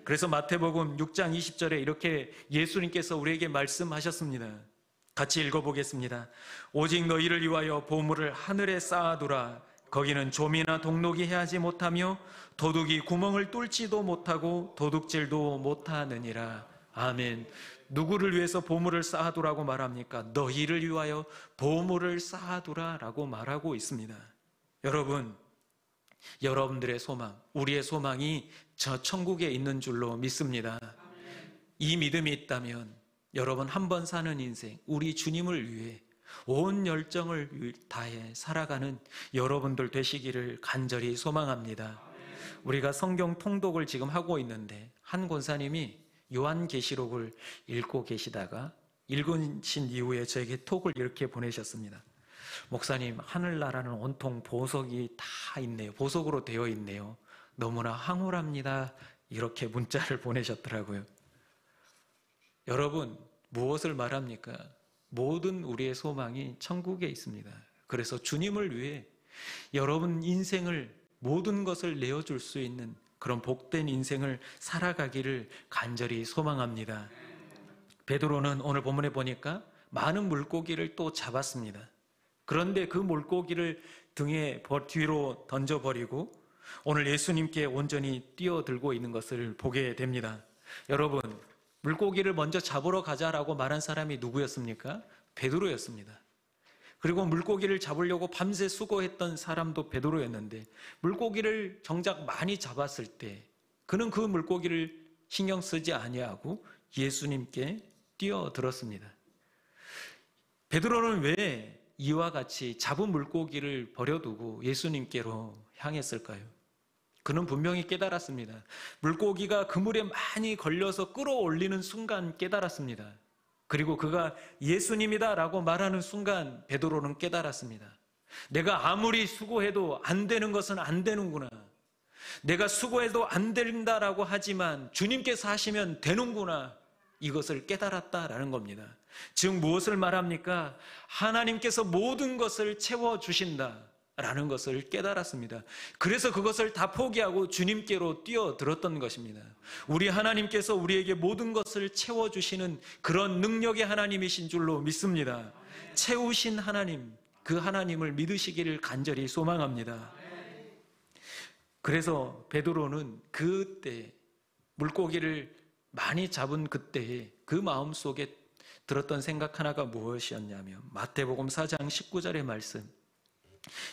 그래서 마태복음 6장 20절에 이렇게 예수님께서 우리에게 말씀하셨습니다. 같이 읽어보겠습니다. 오직 너희를 위하여 보물을 하늘에 쌓아두라. 거기는 좀이나 동록이 해하지 못하며 도둑이 구멍을 뚫지도 못하고 도둑질도 못하느니라. 아멘. 누구를 위해서 보물을 쌓아두라고 말합니까? 너희를 위하여 보물을 쌓아두라라고 말하고 있습니다. 여러분, 여러분들의 소망, 우리의 소망이 저 천국에 있는 줄로 믿습니다. 이 믿음이 있다면 여러분 한 번 사는 인생, 우리 주님을 위해 온 열정을 다해 살아가는 여러분들 되시기를 간절히 소망합니다. 우리가 성경 통독을 지금 하고 있는데 한 권사님이 요한계시록을 읽고 계시다가 읽으신 이후에 저에게 톡을 이렇게 보내셨습니다. 목사님, 하늘나라는 온통 보석이 다 있네요. 보석으로 되어 있네요. 너무나 황홀합니다. 이렇게 문자를 보내셨더라고요. 여러분, 무엇을 말합니까? 모든 우리의 소망이 천국에 있습니다. 그래서 주님을 위해 여러분 인생을, 모든 것을 내어줄 수 있는 그런 복된 인생을 살아가기를 간절히 소망합니다. 베드로는 오늘 본문에 보니까 많은 물고기를 또 잡았습니다. 그런데 그 물고기를 등에 뒤로 던져버리고 오늘 예수님께 온전히 뛰어들고 있는 것을 보게 됩니다. 여러분, 물고기를 먼저 잡으러 가자라고 말한 사람이 누구였습니까? 베드로였습니다. 그리고 물고기를 잡으려고 밤새 수고했던 사람도 베드로였는데 물고기를 정작 많이 잡았을 때 그는 그 물고기를 신경 쓰지 아니하고 예수님께 뛰어들었습니다. 베드로는 왜 이와 같이 잡은 물고기를 버려두고 예수님께로 향했을까요? 그는 분명히 깨달았습니다. 물고기가 그물에 많이 걸려서 끌어올리는 순간 깨달았습니다. 그리고 그가 예수님이다 라고 말하는 순간 베드로는 깨달았습니다. 내가 아무리 수고해도 안 되는 것은 안 되는구나. 내가 수고해도 안 된다라고 하지만 주님께서 하시면 되는구나. 이것을 깨달았다라는 겁니다. 즉 무엇을 말합니까? 하나님께서 모든 것을 채워주신다라는 것을 깨달았습니다. 그래서 그것을 다 포기하고 주님께로 뛰어들었던 것입니다. 우리 하나님께서 우리에게 모든 것을 채워주시는 그런 능력의 하나님이신 줄로 믿습니다. 채우신 하나님, 그 하나님을 믿으시기를 간절히 소망합니다. 그래서 베드로는 그때 물고기를 많이 잡은 그때에 그 마음속에 들었던 생각 하나가 무엇이었냐면 마태복음 4장 19절의 말씀,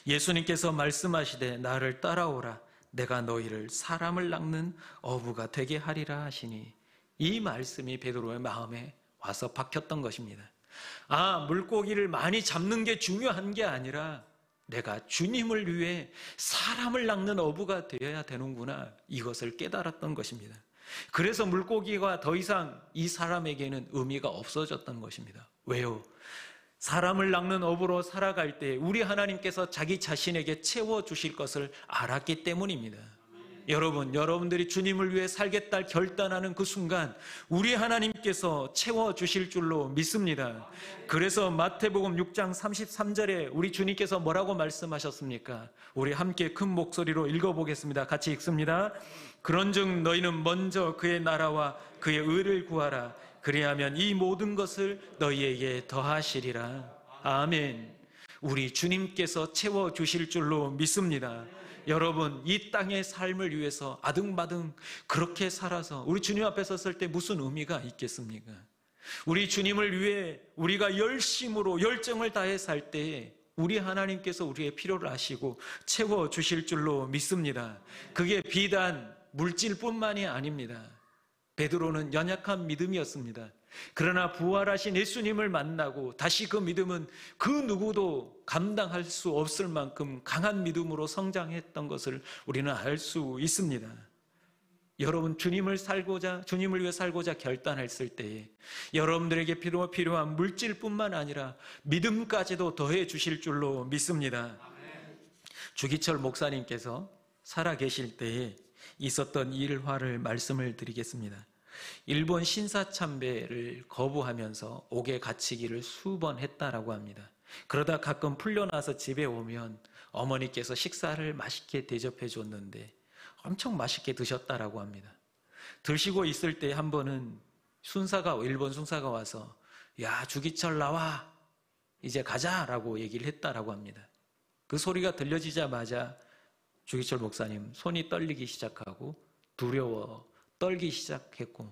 예수님께서 말씀하시되 나를 따라오라 내가 너희를 사람을 낚는 어부가 되게 하리라 하시니, 이 말씀이 베드로의 마음에 와서 박혔던 것입니다. 아, 물고기를 많이 잡는 게 중요한 게 아니라 내가 주님을 위해 사람을 낚는 어부가 되어야 되는구나, 이것을 깨달았던 것입니다. 그래서 물고기가 더 이상 이 사람에게는 의미가 없어졌던 것입니다. 왜요? 사람을 낚는 어부로 살아갈 때 우리 하나님께서 자기 자신에게 채워주실 것을 알았기 때문입니다. 여러분들이 주님을 위해 살겠다 결단하는 그 순간 우리 하나님께서 채워주실 줄로 믿습니다. 그래서 마태복음 6장 33절에 우리 주님께서 뭐라고 말씀하셨습니까? 우리 함께 큰 목소리로 읽어보겠습니다. 같이 읽습니다. 그런즉 너희는 먼저 그의 나라와 그의 의를 구하라. 그리하면 이 모든 것을 너희에게 더하시리라. 아멘. 우리 주님께서 채워주실 줄로 믿습니다. 여러분, 이 땅의 삶을 위해서 아등바등 그렇게 살아서 우리 주님 앞에 섰을 때 무슨 의미가 있겠습니까? 우리 주님을 위해 우리가 열심으로 열정을 다해 살 때에 우리 하나님께서 우리의 필요를 아시고 채워주실 줄로 믿습니다. 그게 비단 물질뿐만이 아닙니다. 베드로는 연약한 믿음이었습니다. 그러나 부활하신 예수님을 만나고 다시 그 믿음은 그 누구도 감당할 수 없을 만큼 강한 믿음으로 성장했던 것을 우리는 알 수 있습니다. 여러분, 주님을 위해 살고자 결단했을 때에 여러분들에게 필요한 물질뿐만 아니라 믿음까지도 더해 주실 줄로 믿습니다. 주기철 목사님께서 살아계실 때에 있었던 일화를 말씀을 드리겠습니다. 일본 신사참배를 거부하면서 옥에 갇히기를 수번 했다라고 합니다. 그러다 가끔 풀려나서 집에 오면 어머니께서 식사를 맛있게 대접해 줬는데 엄청 맛있게 드셨다라고 합니다. 드시고 있을 때 한 번은 일본 순사가 와서 야, 주기철 나와, 이제 가자라고 얘기를 했다라고 합니다. 그 소리가 들려지자마자 주기철 목사님 손이 떨리기 시작하고 두려워 떨기 시작했고,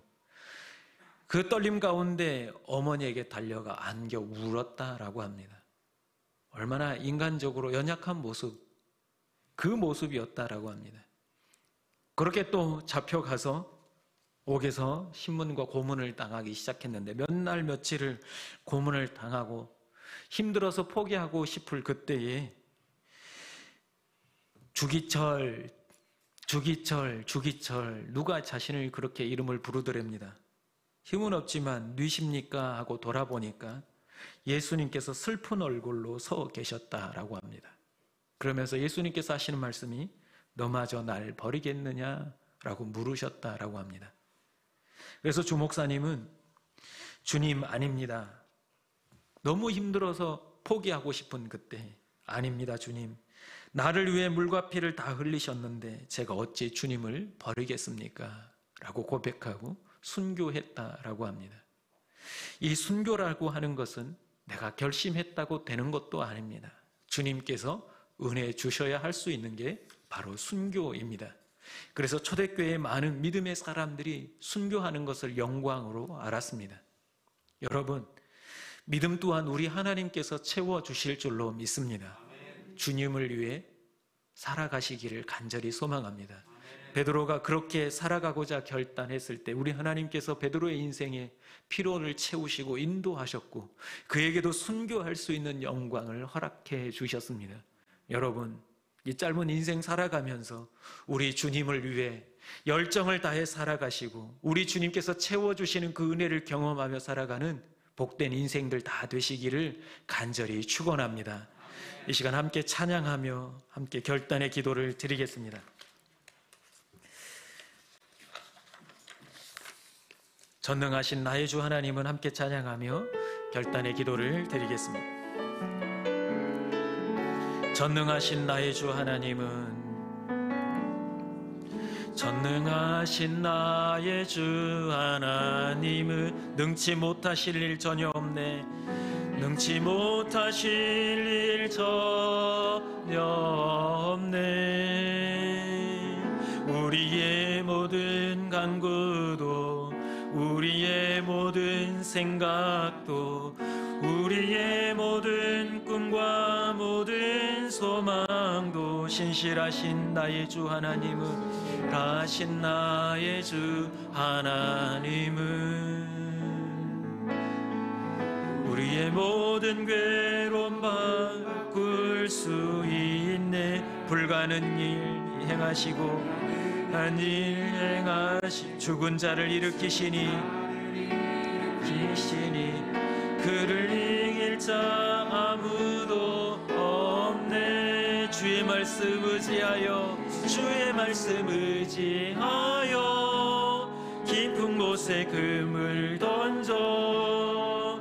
그 떨림 가운데 어머니에게 달려가 안겨 울었다라고 합니다. 얼마나 인간적으로 연약한 모습, 그 모습이었다라고 합니다. 그렇게 또 잡혀가서 옥에서 신문과 고문을 당하기 시작했는데 몇 날 며칠을 고문을 당하고 힘들어서 포기하고 싶을 그때에 주기철 누가 자신을 그렇게 이름을 부르더랍니다. 힘은 없지만 뉘십니까 하고 돌아보니까 예수님께서 슬픈 얼굴로 서 계셨다라고 합니다. 그러면서 예수님께서 하시는 말씀이 너마저 날 버리겠느냐라고 물으셨다라고 합니다. 그래서 주 목사님은 주님, 아닙니다. 너무 힘들어서 포기하고 싶은 그때, 아닙니다 주님. 나를 위해 물과 피를 다 흘리셨는데 제가 어찌 주님을 버리겠습니까? 라고 고백하고 순교했다라고 합니다. 이 순교라고 하는 것은 내가 결심했다고 되는 것도 아닙니다. 주님께서 은혜 주셔야 할 수 있는 게 바로 순교입니다. 그래서 초대교회의 많은 믿음의 사람들이 순교하는 것을 영광으로 알았습니다. 여러분, 믿음 또한 우리 하나님께서 채워주실 줄로 믿습니다. 주님을 위해 살아가시기를 간절히 소망합니다. 베드로가 그렇게 살아가고자 결단했을 때 우리 하나님께서 베드로의 인생에 피로를 채우시고 인도하셨고 그에게도 순교할 수 있는 영광을 허락해 주셨습니다. 여러분, 이 짧은 인생 살아가면서 우리 주님을 위해 열정을 다해 살아가시고 우리 주님께서 채워주시는 그 은혜를 경험하며 살아가는 복된 인생들 다 되시기를 간절히 축원합니다. 이 시간 함께 찬양하며 함께 결단의 기도를 드리겠습니다. 전능하신 나의 주 하나님은 함께 찬양하며 결단의 기도를 드리겠습니다. 전능하신 나의 주 하나님은 전능하신 나의 주 하나님은 능치 못하실 일 전혀 없네. 능치 못하실 일 전혀 없네. 우리의 모든 간구도 우리의 모든 생각도 우리의 모든 꿈과 모든 소망도 신실하신 나의 주 하나님은 하신 나의 주 하나님은 우리의 모든 괴로움 바꿀 수 있네. 불가는 일 행하시고 한 일 행하시 죽은 자를 일으키시니 그를 이길 자 아무도 없네. 주의 주의 말씀 의지하여 주의 말씀 의지하여 깊은 곳에 금을 던져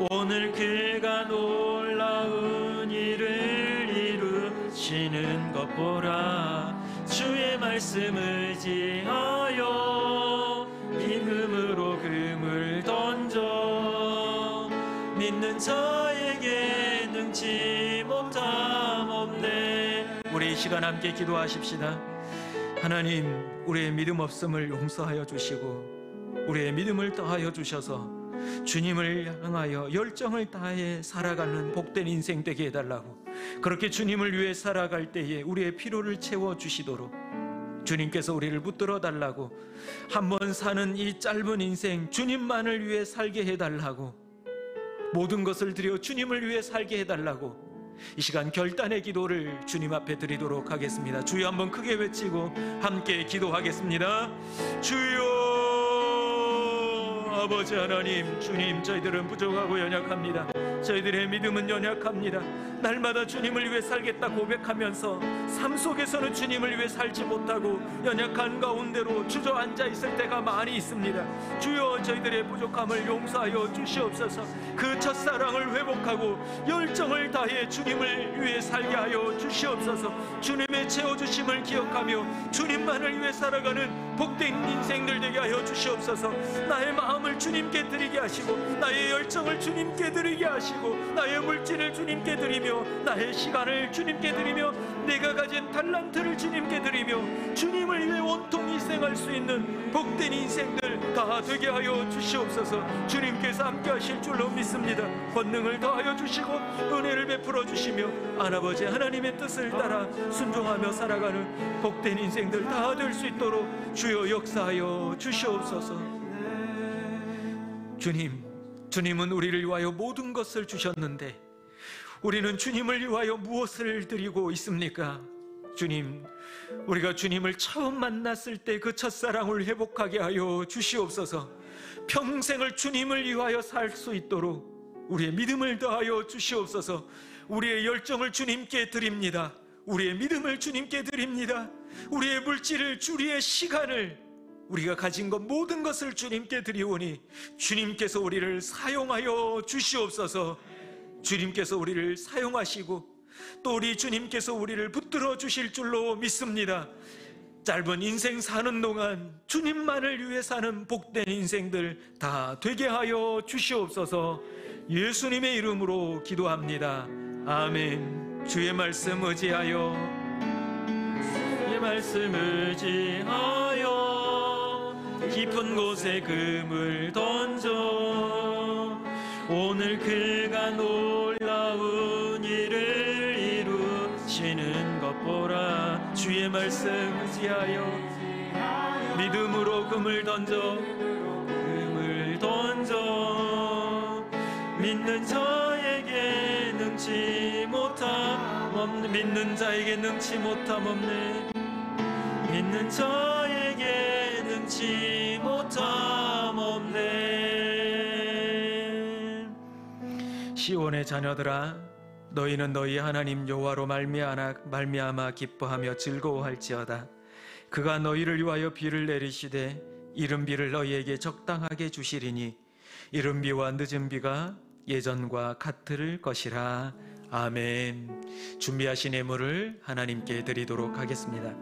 오늘 그가 놀라운 일을 이루시는 것 보라. 주의 말씀 의지하여 믿음으로 금을 던져 믿는 자에게 능치 못함 없네. 우리 이 시간 함께 기도하십시다. 하나님, 우리의 믿음 없음을 용서하여 주시고 우리의 믿음을 더하여 주셔서 주님을 향하여 열정을 다해 살아가는 복된 인생 되게 해달라고, 그렇게 주님을 위해 살아갈 때에 우리의 필요를 채워주시도록 주님께서 우리를 붙들어 달라고, 한번 사는 이 짧은 인생 주님만을 위해 살게 해달라고, 모든 것을 드려 주님을 위해 살게 해달라고 이 시간 결단의 기도를 주님 앞에 드리도록 하겠습니다. 주여 한번 크게 외치고 함께 기도하겠습니다. 주여, 아버지 하나님, 주님, 저희들은 부족하고 연약합니다. 저희들의 믿음은 연약합니다. 날마다 주님을 위해 살겠다 고백하면서 삶 속에서는 주님을 위해 살지 못하고 연약한 가운데로 주저앉아 있을 때가 많이 있습니다. 주여, 저희들의 부족함을 용서하여 주시옵소서. 그 첫사랑을 회복하고 열정을 다해 주님을 위해 살게 하여 주시옵소서. 주님의 채워주심을 기억하며 주님만을 위해 살아가는 복된 인생들 되게 하여 주시옵소서. 나의 마음을 주님께 드리게 하시고 나의 열정을 주님께 드리게 하시고 나의 물질을 주님께 드리며 나의 시간을 주님께 드리며 내가 가진 달란트를 주님께 드리며 주님을 위해 온통 희생할 수 있는 복된 인생들 다 되게 하여 주시옵소서. 주님께서 함께 하실 줄로 믿습니다. 권능을 더하여 주시고 은혜를 베풀어 주시며 아버지 하나님의 뜻을 따라 순종하며 살아가는 복된 인생들 다 될 수 있도록 주여 역사하여 주시옵소서. 주님은 우리를 위하여 모든 것을 주셨는데 우리는 주님을 위하여 무엇을 드리고 있습니까? 주님, 우리가 주님을 처음 만났을 때 그 첫사랑을 회복하게 하여 주시옵소서. 평생을 주님을 위하여 살 수 있도록 우리의 믿음을 더하여 주시옵소서. 우리의 열정을 주님께 드립니다. 우리의 믿음을 주님께 드립니다. 우리의 물질을, 우리의 시간을, 우리가 가진 것 모든 것을 주님께 드리오니 주님께서 우리를 사용하여 주시옵소서. 주님께서 우리를 사용하시고 또 우리 주님께서 우리를 붙들어 주실 줄로 믿습니다. 짧은 인생 사는 동안 주님만을 위해 사는 복된 인생들 다 되게 하여 주시옵소서. 예수님의 이름으로 기도합니다. 아멘. 주의 말씀 의지하여 주의 말씀 의지하여 깊은 곳에 금을 던져 오늘 그가 놀라운 일을 이루시는 것 보라. 주의 말씀 의지하여 믿음으로 금을 던져 믿는 자에게 능치 못함 없네. 믿는 자에게 능치 못함 없네. 믿는 자에게 능치 못함 없네. 시온의 자녀들아, 너희는 너희 하나님 여호와로 말미암아 기뻐하며 즐거워할지어다. 그가 너희를 위하여 비를 내리시되 이른 비를 너희에게 적당하게 주시리니 이른 비와 늦은 비가 예전과 같을 것이라. 아멘. 준비하신 예물을 하나님께 드리도록 하겠습니다.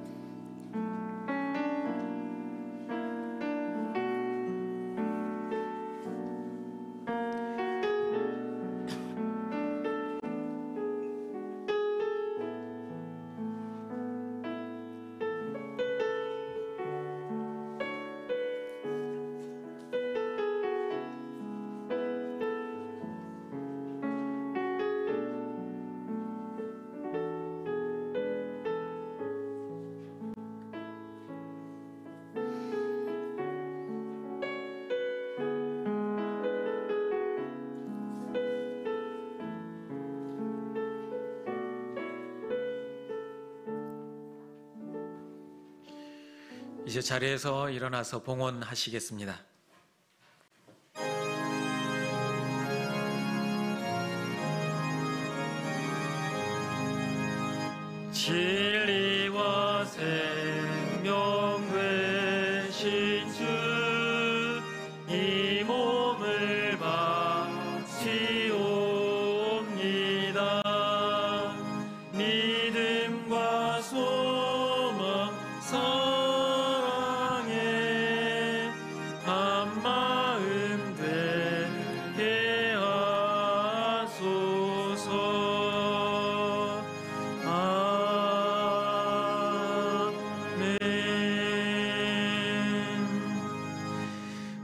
이제 자리에서 일어나서 봉헌하시겠습니다. 진리와 생명 되신 주 이 몸을 바치옵니다. 믿음과 소망 사랑에 한마음 되게 하소서.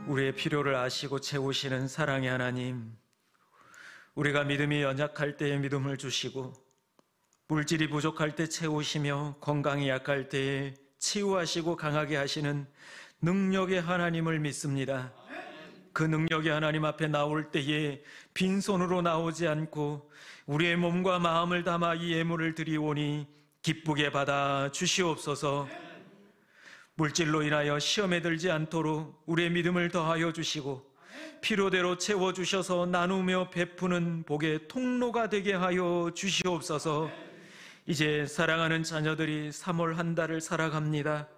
우리의 필요를 아시고 채우시는 사랑의 하나님, 우리가 믿음이 연약할 때에 믿음을 주시고 물질이 부족할 때 채우시며 건강이 약할 때에 치유하시고 강하게 하시는 능력의 하나님을 믿습니다. 그 능력의 하나님 앞에 나올 때에 빈손으로 나오지 않고 우리의 몸과 마음을 담아 이 예물을 드리오니 기쁘게 받아 주시옵소서. 물질로 인하여 시험에 들지 않도록 우리의 믿음을 더하여 주시고 필요대로 채워주셔서 나누며 베푸는 복의 통로가 되게 하여 주시옵소서. 이제 사랑하는 자녀들이 3월 한 달을 살아갑니다.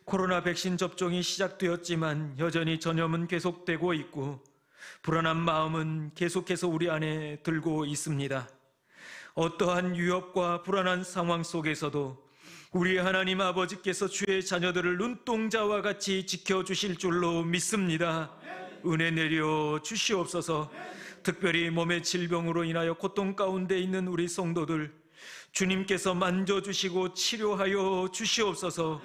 코로나 백신 접종이 시작되었지만 여전히 전염은 계속되고 있고 불안한 마음은 계속해서 우리 안에 들고 있습니다. 어떠한 위협과 불안한 상황 속에서도 우리 하나님 아버지께서 주의 자녀들을 눈동자와 같이 지켜주실 줄로 믿습니다. 은혜 내려 주시옵소서. 특별히 몸의 질병으로 인하여 고통 가운데 있는 우리 성도들 주님께서 만져주시고 치료하여 주시옵소서.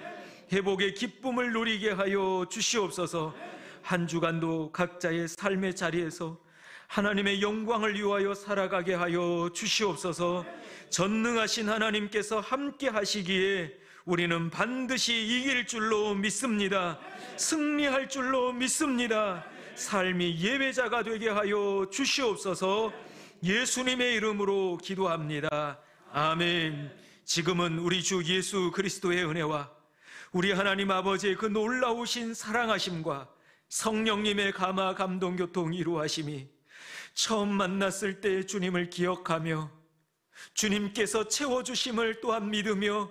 회복의 기쁨을 누리게 하여 주시옵소서. 한 주간도 각자의 삶의 자리에서 하나님의 영광을 위하여 살아가게 하여 주시옵소서. 전능하신 하나님께서 함께 하시기에 우리는 반드시 이길 줄로 믿습니다. 승리할 줄로 믿습니다. 삶이 예배자가 되게 하여 주시옵소서. 예수님의 이름으로 기도합니다. 아멘. 지금은 우리 주 예수 그리스도의 은혜와 우리 하나님 아버지의 그 놀라우신 사랑하심과 성령님의 감화 감동 교통 이루하심이 처음 만났을 때 주님을 기억하며 주님께서 채워주심을 또한 믿으며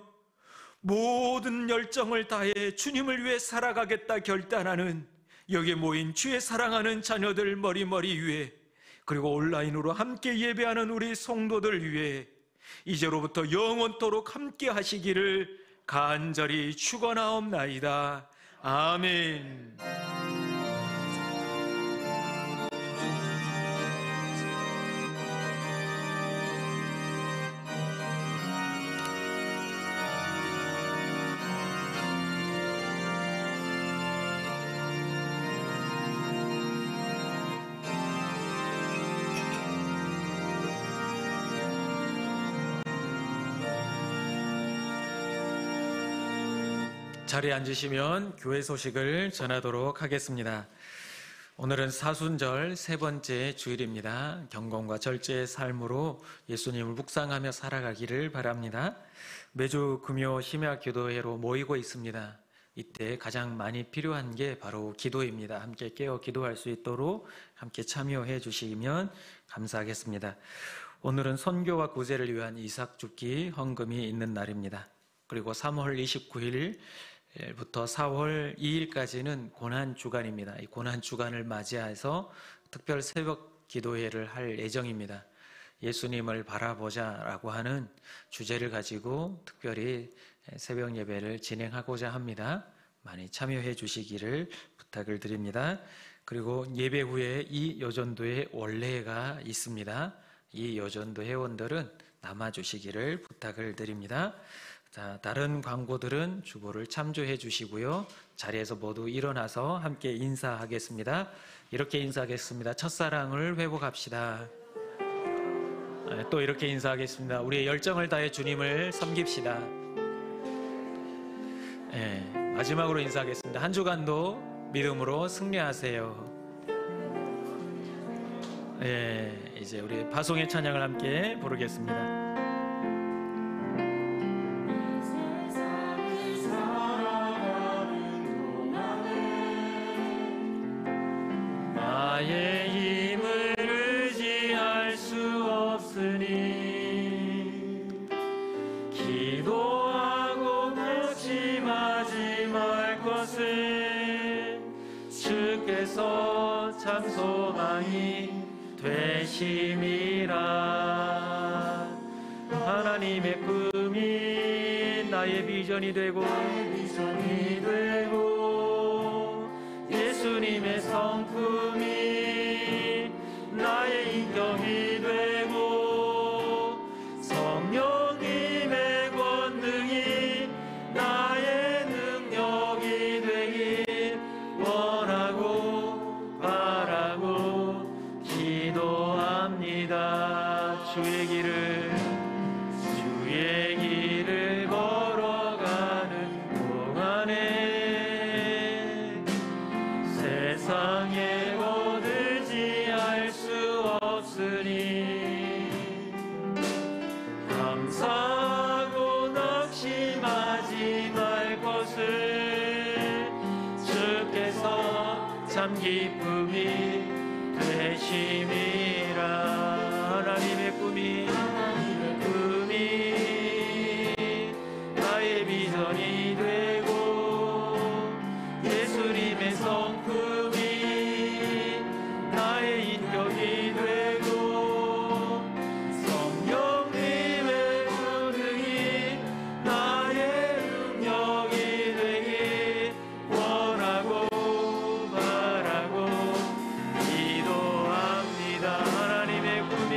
모든 열정을 다해 주님을 위해 살아가겠다 결단하는 여기 모인 주의 사랑하는 자녀들 머리머리 위에 그리고 온라인으로 함께 예배하는 우리 성도들 위해 이제로부터 영원토록 함께 하시기를 간절히 축원하옵나이다. 아멘. 자리에 앉으시면 교회 소식을 전하도록 하겠습니다. 오늘은 사순절 세 번째 주일입니다. 경건과 절제의 삶으로 예수님을 묵상하며 살아가기를 바랍니다. 매주 금요 심야 기도회로 모이고 있습니다. 이때 가장 많이 필요한 게 바로 기도입니다. 함께 깨어 기도할 수 있도록 함께 참여해 주시면 감사하겠습니다. 오늘은 선교와 구제를 위한 이삭 죽기 헌금이 있는 날입니다. 그리고 3월 29일 부터 4월 2일까지는 고난주간입니다. 이 고난주간을 맞이해서 특별 새벽 기도회를 할 예정입니다. 예수님을 바라보자라고 하는 주제를 가지고 특별히 새벽 예배를 진행하고자 합니다. 많이 참여해 주시기를 부탁을 드립니다. 그리고 예배 후에 이 여전도의 원례가 있습니다. 이 여전도 회원들은 남아주시기를 부탁을 드립니다. 자, 다른 광고들은 주보를 참조해 주시고요. 자리에서 모두 일어나서 함께 인사하겠습니다. 이렇게 인사하겠습니다. 첫사랑을 회복합시다. 또 이렇게 인사하겠습니다. 우리의 열정을 다해 주님을 섬깁시다. 마지막으로 인사하겠습니다. 한 주간도 믿음으로 승리하세요. 이제 우리 파송의 찬양을 함께 부르겠습니다. 나의 힘을 의지할 수 없으니 영원한 소망이 되심이라. 하나님의 꿈이 나의 비전이 되고 예수님의 성품이 나의 인격이 되고 성령님의 권능이 나의 능력이 되길 원하고 바라고 기도합니다. 주의 길을 걸어가는 동안에 세상에 못 의지할 수 없으니 감사하고 낙심하지 말 것을 주께서 참 기쁨이 되심이라. 하나님의 꿈이 나의 비전이 되고 예수님의 성품이 나의 인격이 되고 성령님의 권능이 나의 능력이 되길 원하고 바라고 기도합니다. 하나님의 꿈이